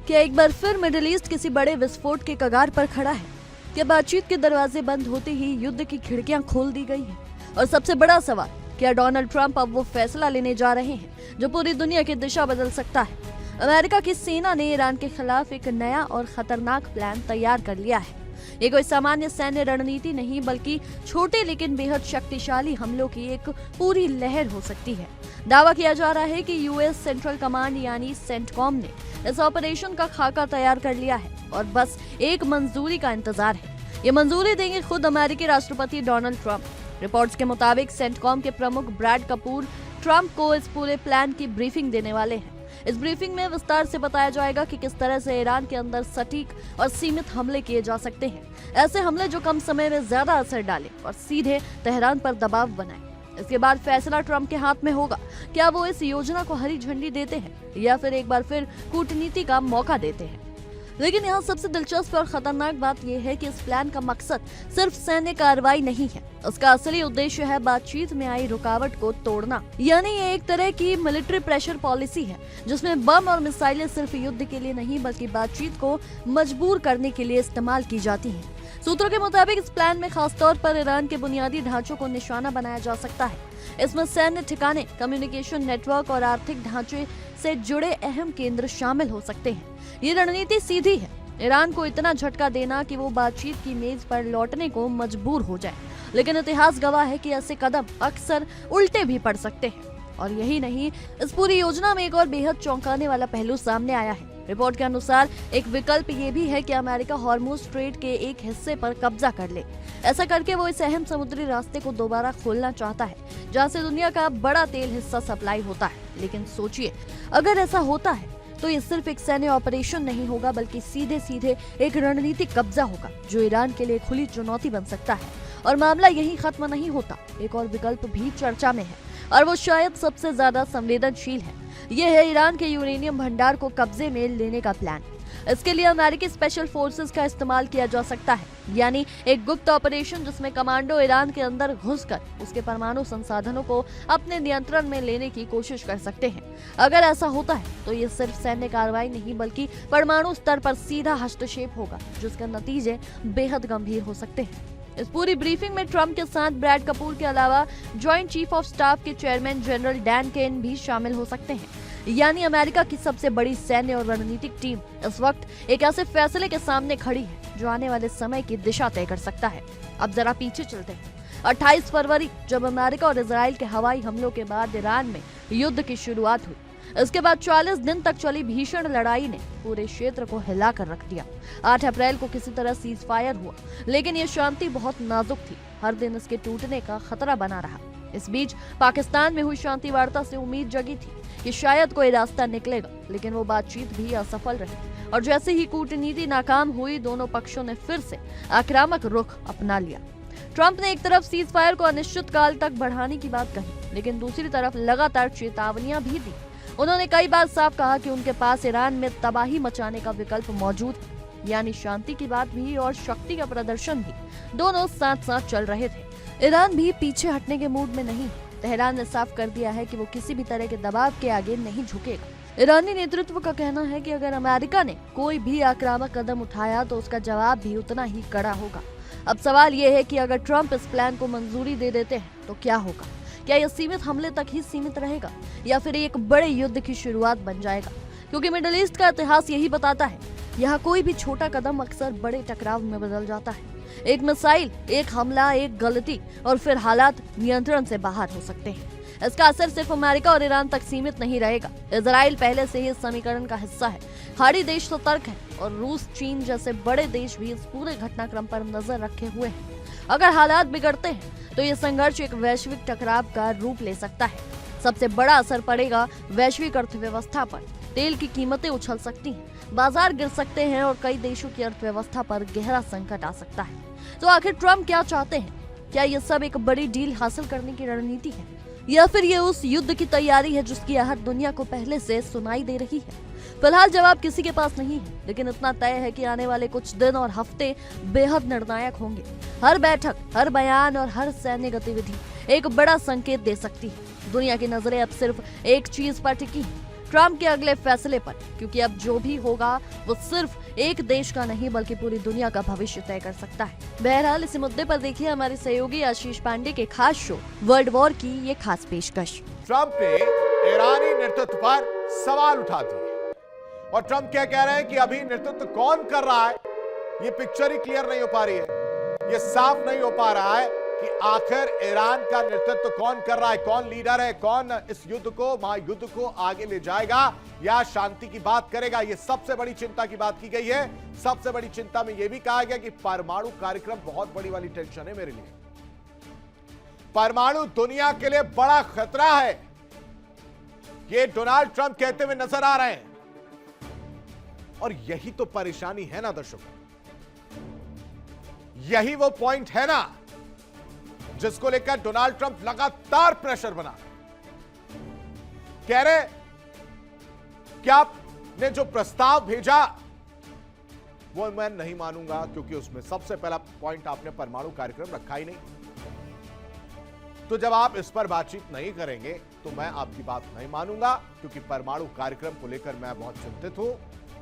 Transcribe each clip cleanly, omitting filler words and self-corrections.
क्या एक बार फिर मिडिल ईस्ट किसी बड़े विस्फोट के कगार पर खड़ा है? क्या बातचीत के दरवाजे बंद होते ही युद्ध की खिड़कियां खोल दी गई हैं? और सबसे बड़ा सवाल, क्या डोनाल्ड ट्रंप अब वो फैसला लेने जा रहे हैं जो पूरी दुनिया की दिशा बदल सकता है? अमेरिका की सेना ने ईरान के खिलाफ एक नया और खतरनाक प्लान तैयार कर लिया है। ये कोई सामान्य सैन्य रणनीति नहीं, बल्कि छोटे लेकिन बेहद शक्तिशाली हमलों की एक पूरी लहर हो सकती है। दावा किया जा रहा है कि यूएस सेंट्रल कमांड यानी सेंटकॉम ने इस ऑपरेशन का खाका तैयार कर लिया है और बस एक मंजूरी का इंतजार है। ये मंजूरी देंगे खुद अमेरिकी राष्ट्रपति डोनाल्ड ट्रंप। रिपोर्ट्स के मुताबिक सेंटकॉम के प्रमुख ब्रैड कपूर ट्रंप को इस पूरे प्लान की ब्रीफिंग देने वाले हैं। इस ब्रीफिंग में विस्तार से बताया जाएगा कि किस तरह से ईरान के अंदर सटीक और सीमित हमले किए जा सकते हैं, ऐसे हमले जो कम समय में ज्यादा असर डालें और सीधे तेहरान पर दबाव बनाएं। इसके बाद फैसला ट्रंप के हाथ में होगा, क्या वो इस योजना को हरी झंडी देते हैं या फिर एक बार फिर कूटनीति का मौका देते हैं। लेकिन यहाँ सबसे दिलचस्प और खतरनाक बात यह है कि इस प्लान का मकसद सिर्फ सैन्य कार्रवाई नहीं है, उसका असली उद्देश्य है बातचीत में आई रुकावट को तोड़ना। यानी ये एक तरह की मिलिट्री प्रेशर पॉलिसी है जिसमें बम और मिसाइलें सिर्फ युद्ध के लिए नहीं बल्कि बातचीत को मजबूर करने के लिए इस्तेमाल की जाती हैं। सूत्रों के मुताबिक इस प्लान में खासतौर पर ईरान के बुनियादी ढांचों को निशाना बनाया जा सकता है। इसमें सैन्य ठिकाने, कम्युनिकेशन नेटवर्क और आर्थिक ढांचे से जुड़े अहम केंद्र शामिल हो सकते हैं। ये रणनीति सीधी है, ईरान को इतना झटका देना कि वो बातचीत की मेज पर लौटने को मजबूर हो जाए। लेकिन इतिहास गवाह है कि ऐसे कदम अक्सर उल्टे भी पड़ सकते हैं। और यही नहीं, इस पूरी योजना में एक और बेहद चौंकाने वाला पहलू सामने आया है। रिपोर्ट के अनुसार एक विकल्प ये भी है कि अमेरिका हॉर्मुज स्ट्रेट के एक हिस्से पर कब्जा कर ले। ऐसा करके वो इस अहम समुद्री रास्ते को दोबारा खोलना चाहता है जहाँ से दुनिया का बड़ा तेल हिस्सा सप्लाई होता है। लेकिन सोचिए, अगर ऐसा होता है तो ये सिर्फ एक सैन्य ऑपरेशन नहीं होगा बल्कि सीधे सीधे एक रणनीतिक कब्जा होगा जो ईरान के लिए खुली चुनौती बन सकता है। और मामला यही खत्म नहीं होता, एक और विकल्प भी चर्चा में है और वो शायद सबसे ज्यादा संवेदनशील है। ये है ईरान के यूरेनियम भंडार को कब्जे में लेने का प्लान। इसके लिए अमेरिकी स्पेशल फोर्सेस का इस्तेमाल किया जा सकता है, यानी एक गुप्त ऑपरेशन जिसमें कमांडो ईरान के अंदर घुसकर उसके परमाणु संसाधनों को अपने नियंत्रण में लेने की कोशिश कर सकते हैं। अगर ऐसा होता है तो ये सिर्फ सैन्य कार्रवाई नहीं बल्कि परमाणु स्तर पर सीधा हस्तक्षेप होगा जिसके नतीजे बेहद गंभीर हो सकते हैं। इस पूरी ब्रीफिंग में ट्रंप के साथ ब्रैड कपूर के अलावा जॉइंट चीफ ऑफ स्टाफ के चेयरमैन जनरल डैन केन भी शामिल हो सकते हैं। यानी अमेरिका की सबसे बड़ी सैन्य और रणनीतिक टीम इस वक्त एक ऐसे फैसले के सामने खड़ी है जो आने वाले समय की दिशा तय कर सकता है। अब जरा पीछे चलते हैं। 28 फरवरी जब अमेरिका और इजराइल के हवाई हमलों के बाद ईरान में युद्ध की शुरुआत हुई, इसके बाद 40 दिन तक चली भीषण लड़ाई ने पूरे क्षेत्र को हिला कर रख दिया। 8 अप्रैल को किसी तरह सीज फायर हुआ, लेकिन ये शांति बहुत नाजुक थी। हर दिन इसके टूटने का खतरा बना रहा। इस बीच पाकिस्तान में हुई शांति वार्ता से उम्मीद जगी थी कि शायद कोई रास्ता निकलेगा, लेकिन वो बातचीत भी असफल रही और जैसे ही कूटनीति नाकाम हुई, दोनों पक्षों ने फिर से आक्रामक रुख अपना लिया। ट्रंप ने एक तरफ सीज फायर को अनिश्चित काल तक बढ़ाने की बात कही, लेकिन दूसरी तरफ लगातार चेतावनियां भी दी। उन्होंने कई बार साफ कहा कि उनके पास ईरान में तबाही मचाने का विकल्प मौजूद है, यानी शांति की बात भी और शक्ति का प्रदर्शन भी दोनों साथ साथ चल रहे थे। ईरान भी पीछे हटने के मूड में नहीं। तेहरान ने साफ कर दिया है कि वो किसी भी तरह के दबाव के आगे नहीं झुकेगा। ईरानी नेतृत्व का कहना है कि अगर अमेरिका ने कोई भी आक्रामक कदम उठाया तो उसका जवाब भी उतना ही कड़ा होगा। अब सवाल ये है कि अगर ट्रंप इस प्लान को मंजूरी दे देते हैं तो क्या होगा? क्या यह सीमित हमले तक ही सीमित रहेगा या फिर एक बड़े युद्ध की शुरुआत बन जाएगा? क्योंकि मिडिल ईस्ट का इतिहास यही बताता है, यहाँ कोई भी छोटा कदम अक्सर बड़े टकराव में बदल जाता है। एक मिसाइल, एक हमला, एक गलती और फिर हालात नियंत्रण से बाहर हो सकते हैं। इसका असर सिर्फ अमेरिका और ईरान तक सीमित नहीं रहेगा। इजराइल पहले से ही इस समीकरण का हिस्सा है। खाड़ी देश सतर्क है और रूस, चीन जैसे बड़े देश भी इस पूरे घटनाक्रम पर नजर रखे हुए हैं। अगर हालात बिगड़ते हैं तो ये संघर्ष एक वैश्विक टकराव का रूप ले सकता है। सबसे बड़ा असर पड़ेगा वैश्विक अर्थव्यवस्था पर। तेल की कीमतें उछल सकती हैं, बाजार गिर सकते हैं और कई देशों की अर्थव्यवस्था पर गहरा संकट आ सकता है। तो आखिर ट्रंप क्या चाहते हैं? क्या ये सब एक बड़ी डील हासिल करने की रणनीति है या फिर ये उस युद्ध की तैयारी है जिसकी आहट दुनिया को पहले से सुनाई दे रही है? फिलहाल जवाब किसी के पास नहीं है, लेकिन इतना तय है कि आने वाले कुछ दिन और हफ्ते बेहद निर्णायक होंगे। हर बैठक, हर बयान और हर सैन्य गतिविधि एक बड़ा संकेत दे सकती है। दुनिया की नजरें अब सिर्फ एक चीज पर टिकी है, ट्रंप के अगले फैसले पर, क्योंकि अब जो भी होगा वो सिर्फ एक देश का नहीं बल्कि पूरी दुनिया का भविष्य तय कर सकता है। बहरहाल इसी मुद्दे पर देखिए हमारे सहयोगी आशीष पांडे के खास शो वर्ल्ड वॉर की ये खास पेशकश। ट्रंप ने ईरानी नेतृत्व पर सवाल उठा दिए और ट्रंप क्या कह रहे हैं कि अभी नेतृत्व कौन कर रहा है, ये पिक्चर ही क्लियर नहीं हो पा रही है। ये साफ नहीं हो पा रहा है कि आखिर ईरान का नेतृत्व कौन कर रहा है, कौन लीडर है, कौन इस युद्ध को, महायुद्ध को आगे ले जाएगा या शांति की बात करेगा। यह सबसे बड़ी चिंता की बात की गई है। सबसे बड़ी चिंता में यह भी कहा गया कि परमाणु कार्यक्रम बहुत बड़ी वाली टेंशन है मेरे लिए। परमाणु दुनिया के लिए बड़ा खतरा है, ये डोनाल्ड ट्रंप कहते हुए नजर आ रहे हैं। और यही तो परेशानी है ना दर्शकों, यही वो पॉइंट है ना जिसको लेकर डोनाल्ड ट्रंप लगातार प्रेशर बना कह रहे कि आपने जो प्रस्ताव भेजा वो मैं नहीं मानूंगा, क्योंकि उसमें सबसे पहला पॉइंट आपने परमाणु कार्यक्रम रखा ही नहीं। तो जब आप इस पर बातचीत नहीं करेंगे तो मैं आपकी बात नहीं मानूंगा, क्योंकि परमाणु कार्यक्रम को लेकर मैं बहुत चिंतित हूं,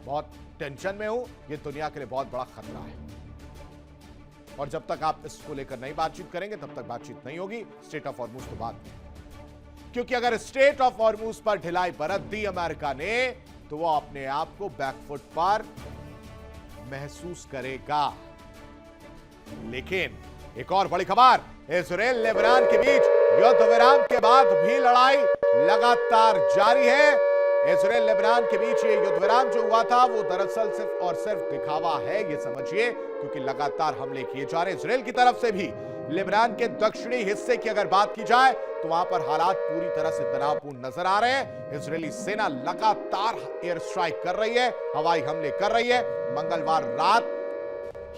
बहुत टेंशन में हूं। यह दुनिया के लिए बहुत बड़ा खतरा है और जब तक आप इसको लेकर नहीं बातचीत करेंगे तब तक बातचीत नहीं होगी। स्टेट ऑफ हॉर्मूज तो बाद में, क्योंकि अगर स्टेट ऑफ हॉर्मूज पर ढिलाई बरत दी अमेरिका ने तो वो अपने आप को बैकफुट पर महसूस करेगा। लेकिन एक और बड़ी खबर, इजराइल लेबनान के बीच युद्ध विराम के बाद भी लड़ाई लगातार जारी है। इजराइल लेबनान के बीच ये युद्ध विराम जो हुआ था वो दरअसल सिर्फ और सिर्फ दिखावा है, ये समझिए, क्योंकि लगातार हमले किए जा रहे हैं इजराइल की तरफ से भी। लेबनान के दक्षिणी हिस्से की अगर बात की जाए तो वहां पर हालात पूरी तरह से तनावपूर्ण नजर आ रहे हैं। इजरायली सेना लगातार एयर स्ट्राइक कर रही है, हवाई हमले कर रही है। मंगलवार रात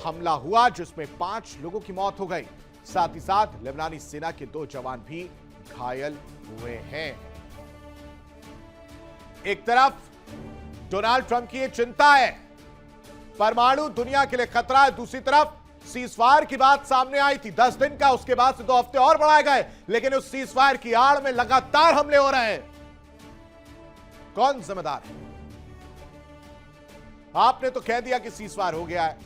हमला हुआ जिसमें 5 लोगों की मौत हो गई, साथ ही साथ लेबनानी सेना के 2 जवान भी घायल हुए हैं। एक तरफ डोनाल्ड ट्रंप की यह चिंता है, परमाणु दुनिया के लिए खतरा है, दूसरी तरफ सीजफायर की बात सामने आई थी 10 दिन का, उसके बाद से 2 हफ्ते और बढ़ाए गए, लेकिन उस सीजफायर की आड़ में लगातार हमले हो रहे हैं। कौन जिम्मेदार है? आपने तो कह दिया कि सीजफायर हो गया है,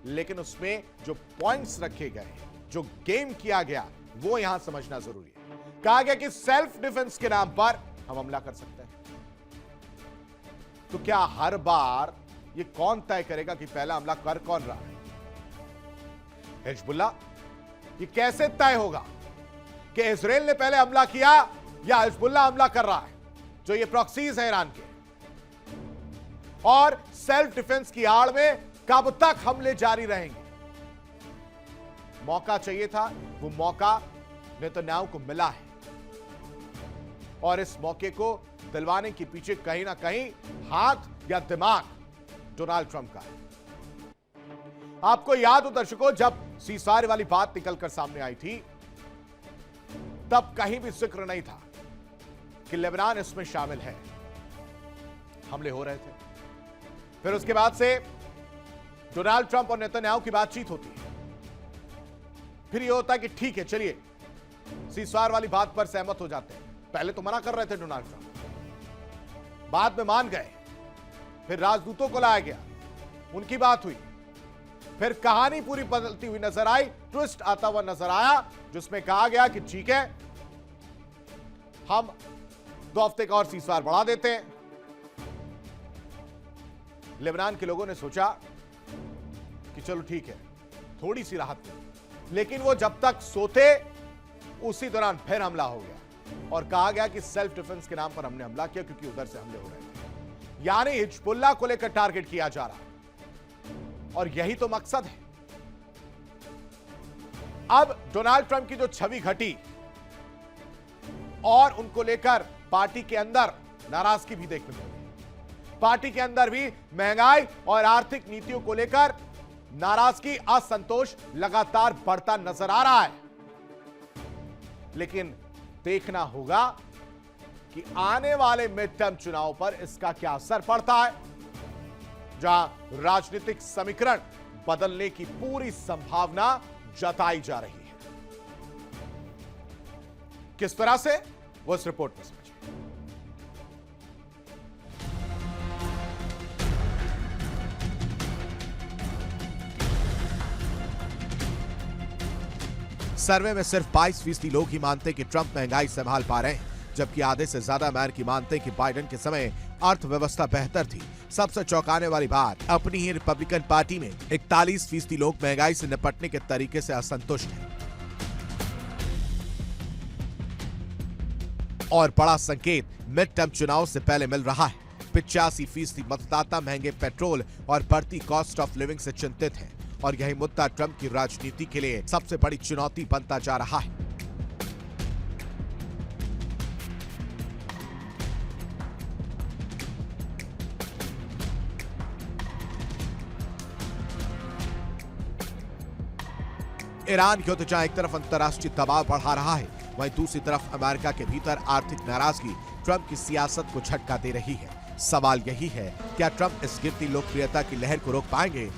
लेकिन उसमें जो पॉइंट्स रखे गए, जो गेम किया गया, वो यहां समझना जरूरी है। कहा गया कि सेल्फ डिफेंस के नाम पर हम हमला कर सकते हैं। तो क्या हर बार ये कौन तय करेगा कि पहला हमला कर कौन रहा है? हिजबुल्लाह? ये कैसे तय होगा कि इजराइल ने पहले हमला किया या हिजबुल्लाह हमला कर रहा है, जो ये प्रॉक्सीज है ईरान के? और सेल्फ डिफेंस की आड़ में कब तक हमले जारी रहेंगे? मौका चाहिए था, वो मौका नेतन्याहू को मिला है और इस मौके को दिलवाने के पीछे कहीं ना कहीं हाथ या दिमाग डोनाल्ड ट्रंप का है। आपको याद हो दर्शकों, जब सीजफायर वाली बात निकलकर सामने आई थी तब कहीं भी जिक्र नहीं था कि लेबनान इसमें शामिल है। हमले हो रहे थे, फिर उसके बाद से डोनाल्ड ट्रंप और नेतन्याहू की बातचीत होती है, फिर यह होता है कि ठीक है चलिए सीजफायर वाली बात पर सहमत हो जाते हैं। पहले तो मना कर रहे थे डोनाल्ड ट्रंप, बाद में मान गए, फिर राजदूतों को लाया गया, उनकी बात हुई, फिर कहानी पूरी बदलती हुई नजर आई, ट्विस्ट आता हुआ नजर आया, जिसमें कहा गया कि ठीक है हम 2 हफ्ते का और सीजफायर बढ़ा देते हैं। लेबनान के लोगों ने सोचा कि चलो ठीक है थोड़ी सी राहत मिली, लेकिन वो जब तक सोते उसी दौरान फिर हमला हो गया और कहा गया कि सेल्फ डिफेंस के नाम पर हमने हमला किया, क्योंकि उधर से हमले हो रहे थे। यानी हिजबुल्लाह को लेकर टारगेट किया जा रहा है और यही तो मकसद है। अब डोनाल्ड ट्रंप की जो छवि घटी और उनको लेकर पार्टी के अंदर नाराजगी भी देखने को मिली। पार्टी के अंदर भी महंगाई और आर्थिक नीतियों को लेकर नाराजगी, असंतोष लगातार बढ़ता नजर आ रहा है। लेकिन देखना होगा कि आने वाले मिड टर्म चुनाव पर इसका क्या असर पड़ता है, जहां राजनीतिक समीकरण बदलने की पूरी संभावना जताई जा रही है। किस तरह से, वो इस रिपोर्ट में समझिए। सर्वे में सिर्फ 22% लोग ही मानते कि ट्रंप महंगाई संभाल पा रहे हैं, जबकि आधे से ज्यादा अमेरिकी मानते कि बाइडेन के समय अर्थव्यवस्था बेहतर थी। सबसे चौंकाने वाली बात, अपनी ही रिपब्लिकन पार्टी में 41% लोग महंगाई से निपटने के तरीके से असंतुष्ट हैं। और बड़ा संकेत मिड टर्म चुनाव से पहले मिल रहा है। 85% मतदाता महंगे पेट्रोल और बढ़ती कॉस्ट ऑफ लिविंग से चिंतित हैं, और यही मुद्दा ट्रंप की राजनीति के लिए सबसे बड़ी चुनौती बनता जा रहा है। ईरान युद्ध जहां एक तरफ अंतर्राष्ट्रीय दबाव बढ़ा रहा है, वहीं दूसरी तरफ अमेरिका के भीतर आर्थिक नाराजगी ट्रंप की सियासत को झटका दे रही है। सवाल यही है, क्या ट्रंप इस गिरती लोकप्रियता की लहर को रोक पाएंगे?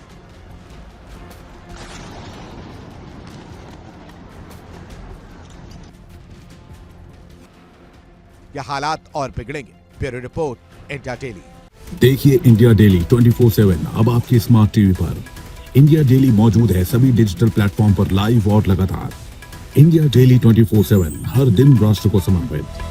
या हालात और बिगड़ेंगे? Bureau report, India daily. देखिए इंडिया डेली 24/7 अब आपकी स्मार्ट टीवी पर। इंडिया डेली मौजूद है सभी डिजिटल प्लेटफॉर्म पर लाइव और लगातार। इंडिया डेली 24/7 हर दिन राष्ट्र को समर्पित।